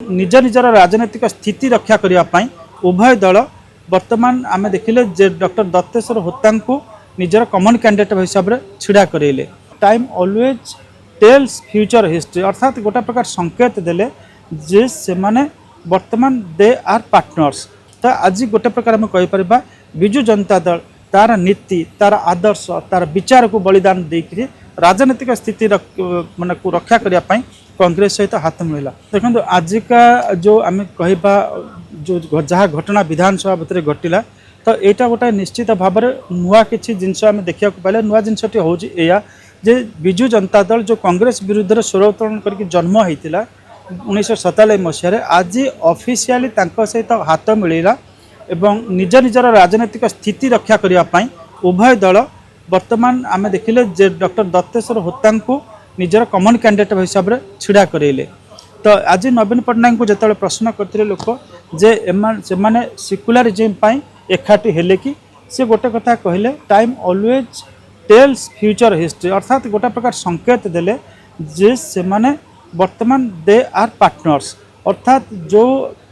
निज निजर राजनैतिक स्थिति रक्षा करने उभय दल वर्तमान आम देखिले जे डॉक्टर दत्तेश्वर होता निजर कमन कैंडिडेट हिसाब से छिड़ा करेले। Time always tells future history अर्थात गोटा प्रकार संकेत देले जे से माने वर्तमान दे आर पार्टनर्स। तो आज गोटे प्रकार आम कहीपर विजु जनता दल तार नीति तार आदर्श तार विचार को बलिदान देकर राजनीतिक स्थिति मान को रक्षा करने कांग्रेस सहित हाथ मिला। देखो आजिका जो आम कहवा जो जहाँ घटना विधानसभा भितर घटला तो यहाँ गोटे निश्चित भाव में नुआ कि जिनस आम देखा पाइले नुआ जिनसटी हूँ या जे विजु जनता दल जो कांग्रेस विरुद्ध में स्वर उत्तोलन करके जन्म होता 1997 मसीह आज ऑफिशियली सहित हाथ मिलला एवं निज निजर राजनैतिक स्थिति रक्षा करने उभय दल वर्तमान आम देखिले जे डॉक्टर दत्तेश्वर होता निजर कमन कैंडिडेट हिसाब से छिड़ा करेले। तो आज नवीन पट्टनायक को जिते प्रश्न करते लोक जे से सिक्युलरिज्म एकाठी हेले कि से गोटे कथा कहले time always tells future history अर्थात गोटा प्रकार संकेत देले जे से माने वर्तमान दे आर पार्टनर्स अर्थात जो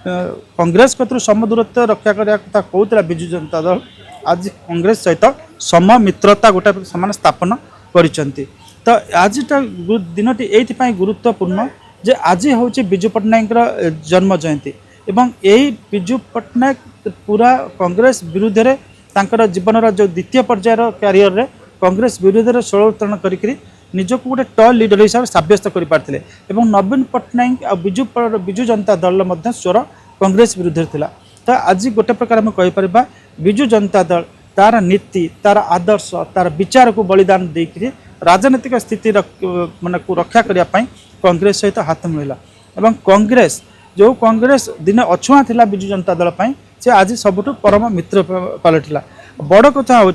कांग्रेस कतु समदूरत्व रक्षा करने कथा कहूला विजु जनता दल आज कांग्रेस सहित सम मित्रता गोटे सामान स्थापन करिसेंती। तो आज दिनटी ये गुरुत्वपूर्ण जे आज हूँ विजु पट्टनायक जन्म जयंती एवं यही विजु पट्टनायक पूरा कांग्रेस विरुद्ध में तांकर जीवन जो द्वितीय पर्यायर क्यारियर रे कांग्रेस विरुद्ध में स्वर उत्तोलन करी निजक गोटे टल लीडर हिसाब से सब्यस्त कर नवीन पट्टनायक आ विजु जनता दल स्वर कांग्रेस विरुद्ध थिला। तो आज गोटे प्रकार आम कहीपर विजु जनता दल तार नीति तार आदर्श तार विचार को बलिदान देकर राजनीतिक स्थिति मान को रक्षा करने कांग्रेस सहित हाथ मिलला एवं कांग्रेस जो कांग्रेस दिन अछुआ थिला विजु जनता दल से आज सबुठ परम मित्र पलटिला। बड़ कथा हूँ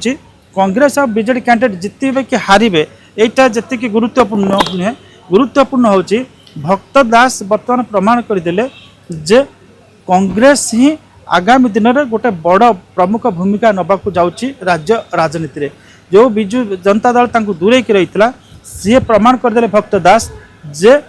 कांग्रेस और बीजेडी कैंडिडेट जितबे कि हारे यहाँ जी गुरुत्वपूर्ण नुहे गुरुत्वपूर्ण हूँ भक्त दास बर्तमान प्रमाण करदे जे कांग्रेस ही आगामी दिन में गोटे बड़ प्रमुख भूमिका नबाक जाऊँगी राज्य राजनीति रे। जो विजु जनता दल दूरे की रही सी प्रमाण करदे भक्त दास जे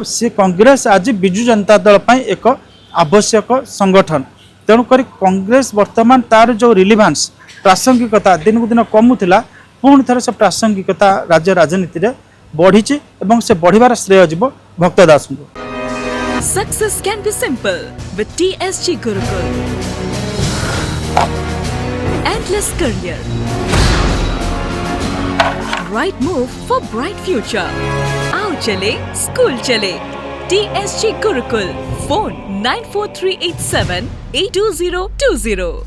सी कांग्रेस आज विजु जनता दल एक आवश्यक संगठन तेणुक कांग्रेस वर्तमान तार जो रिलीवांस प्रासंगिकता दिन को दिन कमुला पुणी थर से प्रासंगिकता राज्य राजनीति रे बढ़ी से बढ़िबार श्रेय जीव भक्त दास को। Success can be simple with TSG Gurukul. Endless career. Right move for bright future. Aao chale, school chale. TSG Gurukul. Phone 94387 82020.